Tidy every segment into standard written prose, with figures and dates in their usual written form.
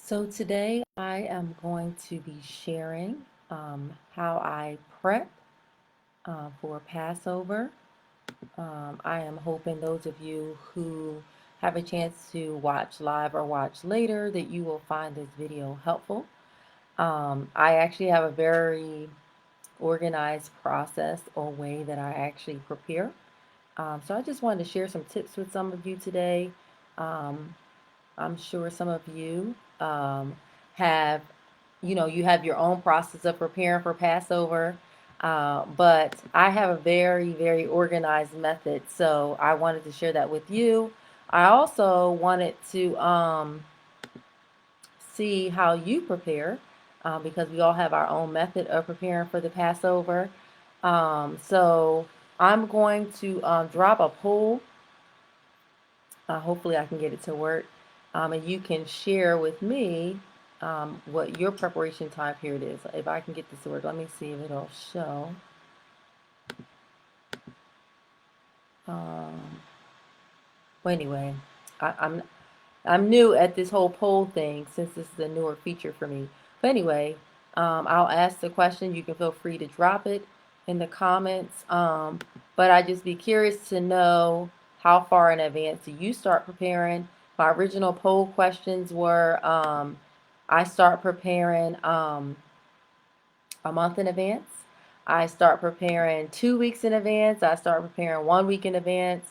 So today I am going to be sharing how I prep for Passover. I am hoping those of you who have a chance to watch live or watch later that you will find this video helpful. I actually have a very organized process or way that I actually prepare. So I just wanted to share some tips with some of you today. Um, I'm sure some of you have, you have your own process of preparing for Passover, but I have a very, very organized method. So I wanted to share that with you. I also wanted to see how you prepare because we all have our own method of preparing for the Passover. So I'm going to drop a poll. Hopefully, I can get it to work. And you can share with me what your preparation time period is. If I can get this to work, let me see if it'll show. Um, well, anyway, I, I'm I'm new at this whole poll thing since this is a newer feature for me. But anyway, I'll ask the question. You can feel free to drop it in the comments. But I just be curious to know how far in advance do you start preparing? My original poll questions were I start preparing a month in advance. I start preparing 2 weeks in advance. I start preparing 1 week in advance,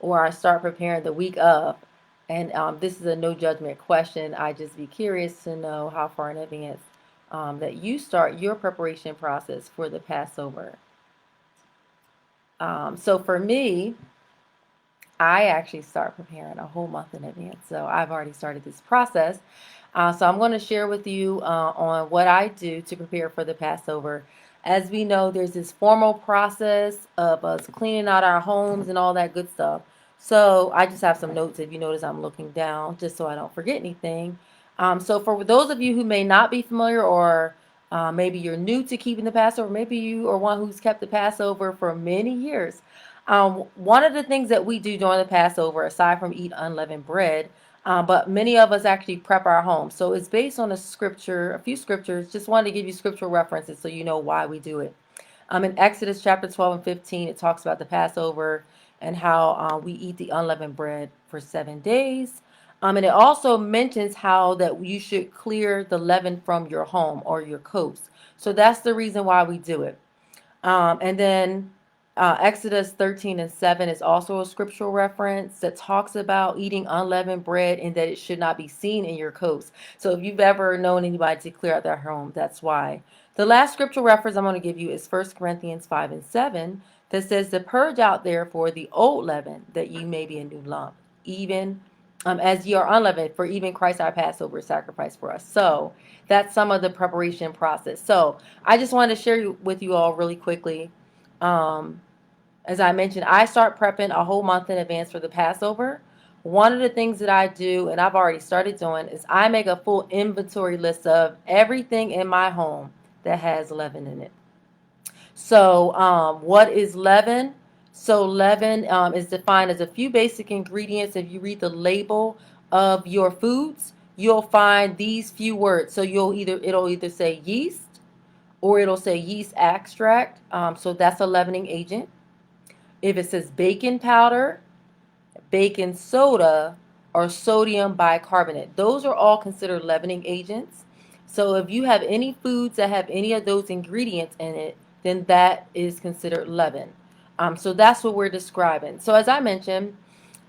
or I start preparing the week of. And this is a no judgment question. I just be curious to know how far in advance that you start your preparation process for the Passover. So for me, I actually start preparing a whole month in advance. So I've already started this process. So I'm going to share with you on what I do to prepare for the Passover. As we know, there's this formal process of us cleaning out our homes and all that good stuff. So I just have some notes. If you notice, I'm looking down just so I don't forget anything. So for those of you who may not be familiar, or maybe you're new to keeping the Passover, maybe you are one who's kept the Passover for many years. One of the things that we do during the Passover, aside from eat unleavened bread, but many of us actually prep our homes. So it's based on a few scriptures. Just wanted to give you scriptural references so you know why we do it. In Exodus chapter 12 and 15, it talks about the Passover and how we eat the unleavened bread for 7 days. And it also mentions how that you should clear the leaven from your home or your coast. So that's the reason why we do it. And then Exodus 13 and 7 is also a scriptural reference that talks about eating unleavened bread and that it should not be seen in your coats. So if you've ever known anybody to clear out their home, that's why. The last scriptural reference I'm going to give you is 1 Corinthians 5 and 7 that says to purge out therefore the old leaven that ye may be a new lump, even as ye are unleavened, for even Christ our Passover sacrifice for us. So that's some of the preparation process. So I just wanted to share with you all really quickly. Um, as I mentioned, I start prepping a whole month in advance for the Passover. One of the things that I do, and I've already started doing, is I make a full inventory list of everything in my home that has leaven in it. So, what is leaven? So, leaven is defined as a few basic ingredients. If you read the label of your foods, you'll find these few words. So, it'll either say yeast or it'll say yeast extract. So that's a leavening agent. If it says baking powder, baking soda, or sodium bicarbonate, those are all considered leavening agents. So if you have any foods that have any of those ingredients in it, then that is considered leaven. So that's what we're describing. So as I mentioned,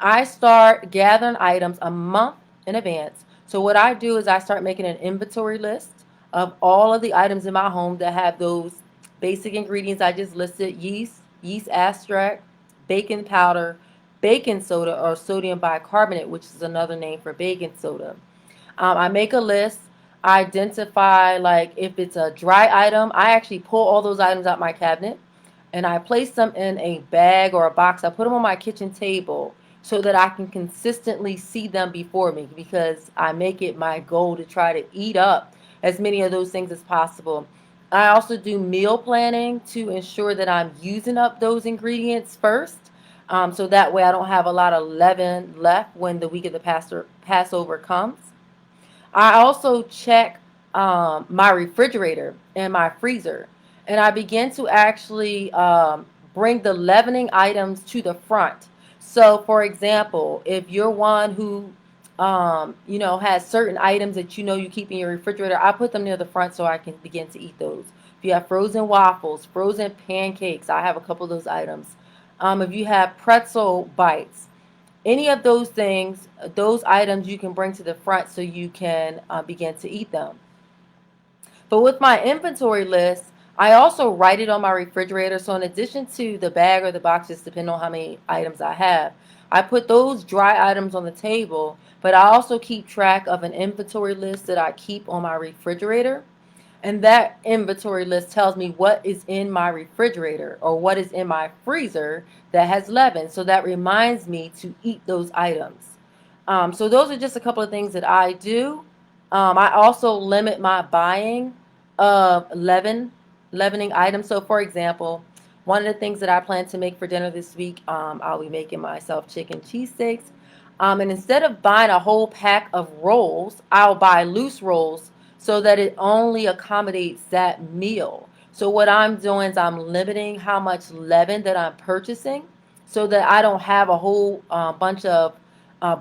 I start gathering items a month in advance. So what I do is I start making an inventory list of all of the items in my home that have those basic ingredients I just listed: yeast extract, baking powder, baking soda, or sodium bicarbonate, which is another name for baking soda. I make a list. I identify, like, if it's a dry item, I actually pull all those items out my cabinet and I place them in a bag or a box. I put them on my kitchen table so that I can consistently see them before me, because I make it my goal to try to eat up as many of those things as possible. I also do meal planning to ensure that I'm using up those ingredients first. So that way I don't have a lot of leaven left when the week of the Passover comes. I also check my refrigerator and my freezer, and I begin to actually bring the leavening items to the front. So, for example, if you're one who has certain items that you keep in your refrigerator, I put them near the front so I can begin to eat those. If you have frozen waffles, frozen pancakes, I have a couple of those items. If you have pretzel bites, any of those things, those items you can bring to the front so you can begin to eat them. But with my inventory list, I also write it on my refrigerator. So in addition to the bag or the boxes, depending on how many items I have, I put those dry items on the table, but I also keep track of an inventory list that I keep on my refrigerator. And that inventory list tells me what is in my refrigerator or what is in my freezer that has leaven. So that reminds me to eat those items. So those are just a couple of things that I do. I also limit my buying of leavening items. So for example, one of the things that I plan to make for dinner this week, I'll be making myself chicken cheesesteaks. And instead of buying a whole pack of rolls, I'll buy loose rolls so that it only accommodates that meal. So what I'm doing is I'm limiting how much leaven that I'm purchasing so that I don't have a whole bunch of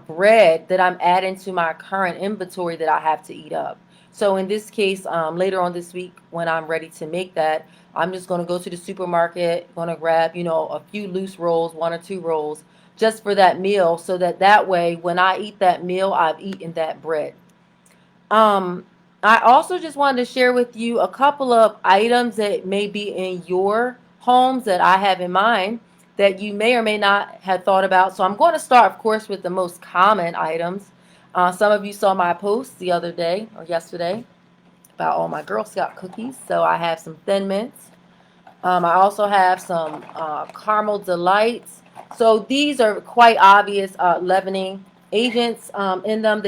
bread that I'm adding to my current inventory that I have to eat up. So in this case, later on this week when I'm ready to make that, I'm just going to go to the supermarket, going to grab, a few loose rolls, one or two rolls, just for that meal so that way when I eat that meal, I've eaten that bread. Um, I also just wanted to share with you a couple of items that may be in your homes that I have in mind that you may or may not have thought about. So I'm going to start, of course, with the most common items. Some of you saw my post the other day or yesterday about all my Girl Scout cookies. So I have some Thin Mints. I also have some Caramel Delights. So these are quite obvious leavening agents in them.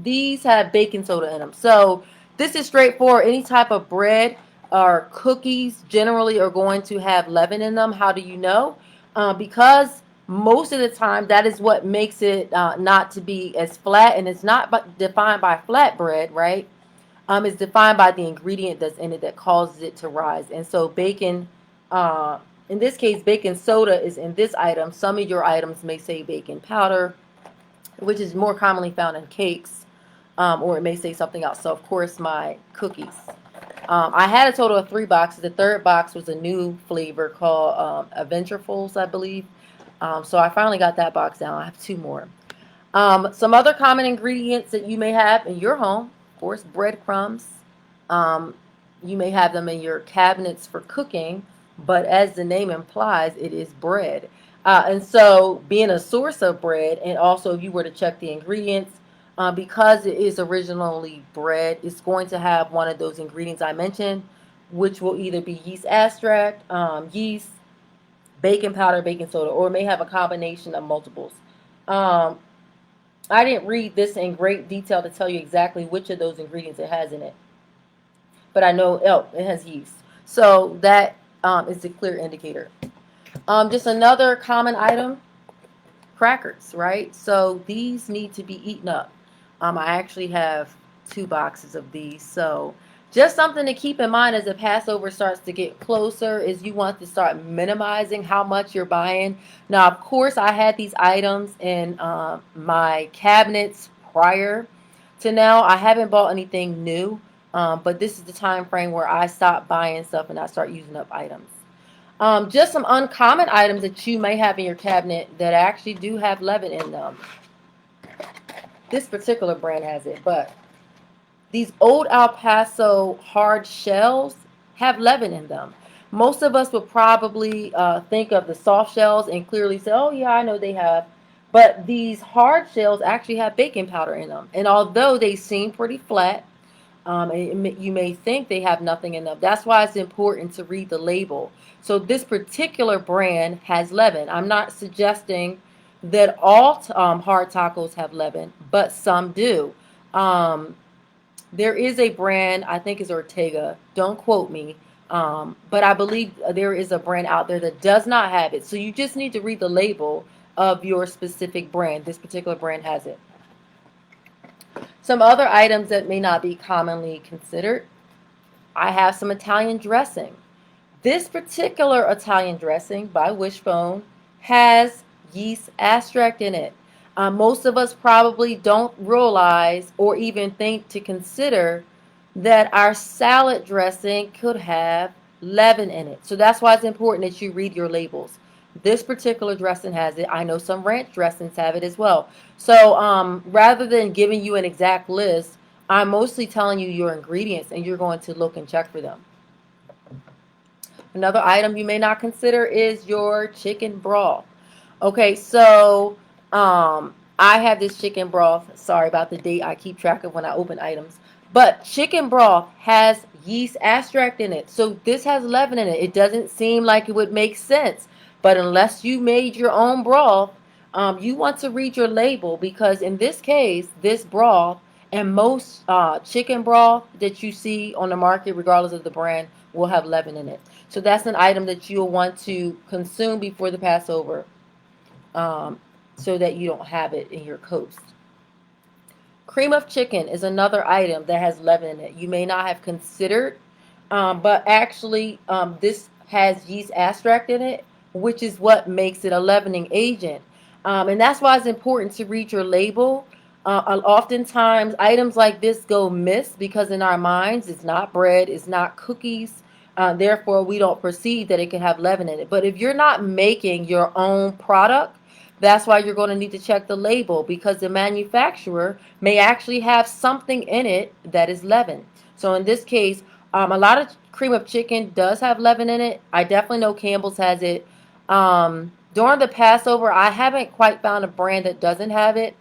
These have baking soda in them. So this is straightforward. Any type of bread or cookies generally are going to have leaven in them. How do you know? Because most of the time that is what makes it not to be as flat, and it's not defined by flat bread, right? It's defined by the ingredient that's in it that causes it to rise. And so bacon, in this case, baking soda is in this item. Some of your items may say baking powder, which is more commonly found in cakes, or it may say something else. So, of course, my cookies. I had a total of 3 boxes. The third box was a new flavor called Adventurefuls, I believe. So I finally got that box down. I have 2 more. Some other common ingredients that you may have in your home, of course, breadcrumbs. Um, you may have them in your cabinets for cooking, but as the name implies, it is bread. And so, being a source of bread, and also if you were to check the ingredients, because it is originally bread, it's going to have one of those ingredients I mentioned, which will either be yeast extract, yeast, baking powder, baking soda, or it may have a combination of multiples. Um, I didn't read this in great detail to tell you exactly which of those ingredients it has in it, but I know it has yeast. So that is a clear indicator. Just another common item, crackers, right? So these need to be eaten up. I actually have 2 boxes of these. So just something to keep in mind as the Passover starts to get closer is you want to start minimizing how much you're buying. Now, of course, I had these items in my cabinets prior to now. I haven't bought anything new, but this is the time frame where I stop buying stuff and I start using up items. Just some uncommon items that you may have in your cabinet that actually do have leaven in them. This particular brand has it, but these old El Paso hard shells have leaven in them. Most of us would probably think of the soft shells and clearly say, oh, yeah, I know they have. But these hard shells actually have baking powder in them. And although they seem pretty flat, you may think they have nothing in them. That's why it's important to read the label. So this particular brand has leaven. I'm not suggesting that all hard tacos have leaven, but some do. Um, there is a brand, I think is Ortega. Don't quote me. But I believe there is a brand out there that does not have it. So you just need to read the label of your specific brand. This particular brand has it. Some other items that may not be commonly considered. I have some Italian dressing. This particular Italian dressing by Wishbone has yeast extract in it. Most of us probably don't realize or even think to consider that our salad dressing could have leaven in it. So that's why it's important that you read your labels. This particular dressing has it. I know some ranch dressings have it as well. So rather than giving you an exact list, I'm mostly telling you your ingredients and you're going to look and check for them. Another item you may not consider is your chicken broth. Okay, so I have this chicken broth. Sorry about the date. I keep track of when I open items. But chicken broth has yeast extract in it. So this has leaven in it. It doesn't seem like it would make sense. But unless you made your own broth, you want to read your label because in this case, this broth and most chicken broth that you see on the market, regardless of the brand, will have leaven in it. So that's an item that you'll want to consume before the Passover so that you don't have it in your coast. Cream of chicken is another item that has leaven in it. You may not have considered, but actually this has yeast extract in it, which is what makes it a leavening agent. And that's why it's important to read your label. Oftentimes, items like this go missed because in our minds, it's not bread, it's not cookies. Therefore, we don't perceive that it can have leaven in it. But if you're not making your own product, that's why you're going to need to check the label because the manufacturer may actually have something in it that is leaven. So in this case, a lot of cream of chicken does have leaven in it. I definitely know Campbell's has it. During the Passover, I haven't quite found a brand that doesn't have it.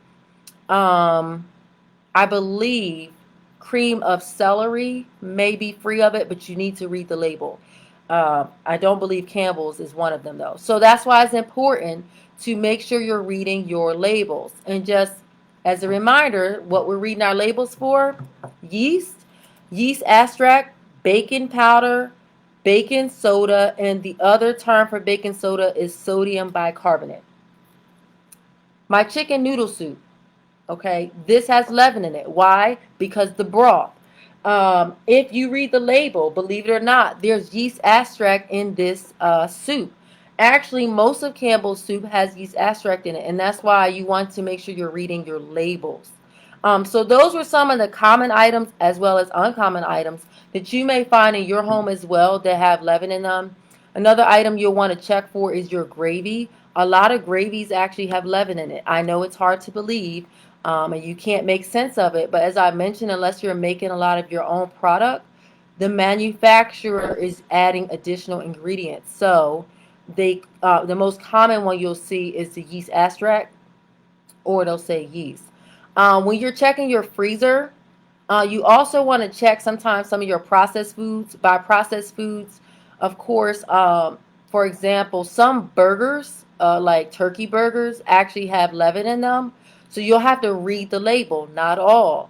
I believe cream of celery may be free of it, but you need to read the label. I don't believe Campbell's is one of them, though. So that's why it's important to make sure you're reading your labels. And just as a reminder, what we're reading our labels for, yeast, yeast extract, baking powder, baking soda, and the other term for baking soda is sodium bicarbonate. My chicken noodle soup. Okay, this has leaven in it. Why? Because the broth. If you read the label, believe it or not, there's yeast extract in this soup. Actually, most of Campbell's soup has yeast extract in it, and that's why you want to make sure you're reading your labels. So those were some of the common items as well as uncommon items that you may find in your home as well that have leaven in them. Another item you'll want to check for is your gravy. A lot of gravies actually have leaven in it. I know it's hard to believe, and you can't make sense of it. But as I mentioned, unless you're making a lot of your own product, the manufacturer is adding additional ingredients. So the most common one you'll see is the yeast extract, or they'll say yeast. When you're checking your freezer, you also want to check sometimes some of your processed foods. By processed foods, of course, for example, some burgers, like turkey burgers, actually have leaven in them. So you'll have to read the label, not all.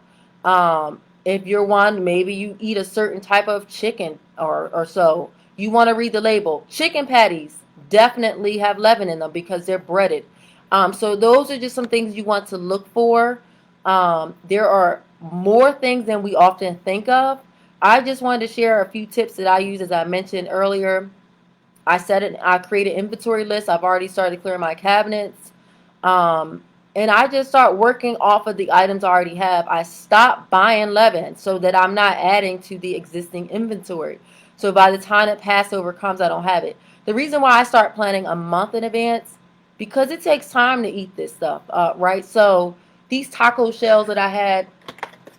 If you're one, maybe you eat a certain type of chicken or so, you want to read the label. Chicken patties definitely have leaven in them because they're breaded. So those are just some things you want to look for. There are more things than we often think of. I just wanted to share a few tips that I use, as I mentioned earlier. I created an inventory list. I've already started clearing my cabinets. And I just start working off of the items I already have. I stop buying leaven so that I'm not adding to the existing inventory. So by the time that Passover comes, I don't have it. The reason why I start planning a month in advance, because it takes time to eat this stuff, right? So these taco shells that I had,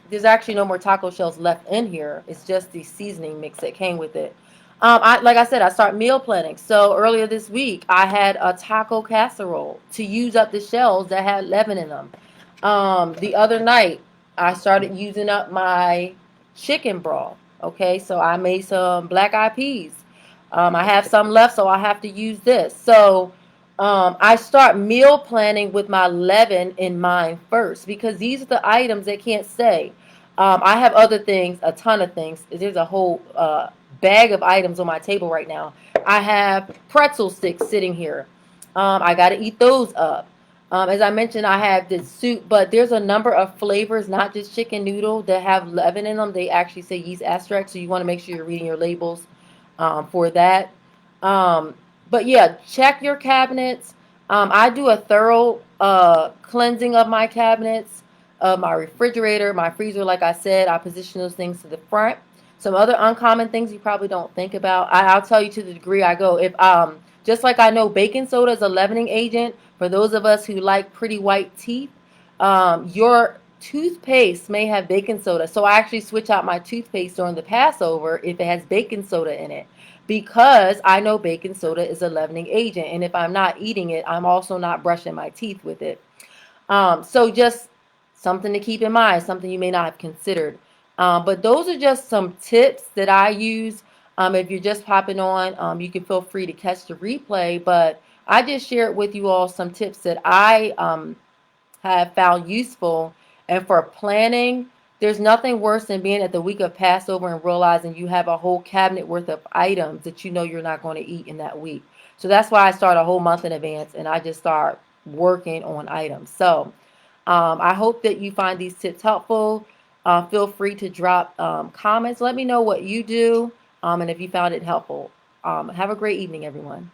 there's actually no more taco shells left in here. It's just the seasoning mix that came with it. Like I said, I start meal planning. So earlier this week, I had a taco casserole to use up the shells that had leaven in them. The other night, I started using up my chicken broth. Okay, so I made some black eyed peas. I have some left, so I have to use this. So I start meal planning with my leaven in mind first because these are the items that can't stay. I have other things, a ton of things. There's a whole bag of items on my table right now. I have pretzel sticks sitting here. I got to eat those up. As I mentioned, I have this soup, but there's a number of flavors, not just chicken noodle, that have leaven in them. They actually say yeast extract, so you want to make sure you're reading your labels for that. Um, but yeah, check your cabinets. I do a thorough cleansing of my cabinets, my refrigerator, my freezer. Like I said, I position those things to the front. Some other uncommon things you probably don't think about. I'll tell you to the degree I go. If just like I know baking soda is a leavening agent for those of us who like pretty white teeth, your toothpaste may have baking soda. So I actually switch out my toothpaste during the Passover if it has baking soda in it, because I know baking soda is a leavening agent. And if I'm not eating it, I'm also not brushing my teeth with it. So just something to keep in mind, something you may not have considered. But those are just some tips that I use. If you're just popping on, you can feel free to catch the replay. But I just shared with you all some tips that I have found useful. And for planning, there's nothing worse than being at the week of Passover and realizing you have a whole cabinet worth of items that you know you're not going to eat in that week. So that's why I start a whole month in advance and I just start working on items. So I hope that you find these tips helpful. Feel free to drop comments. Let me know what you do and if you found it helpful. Have a great evening, everyone.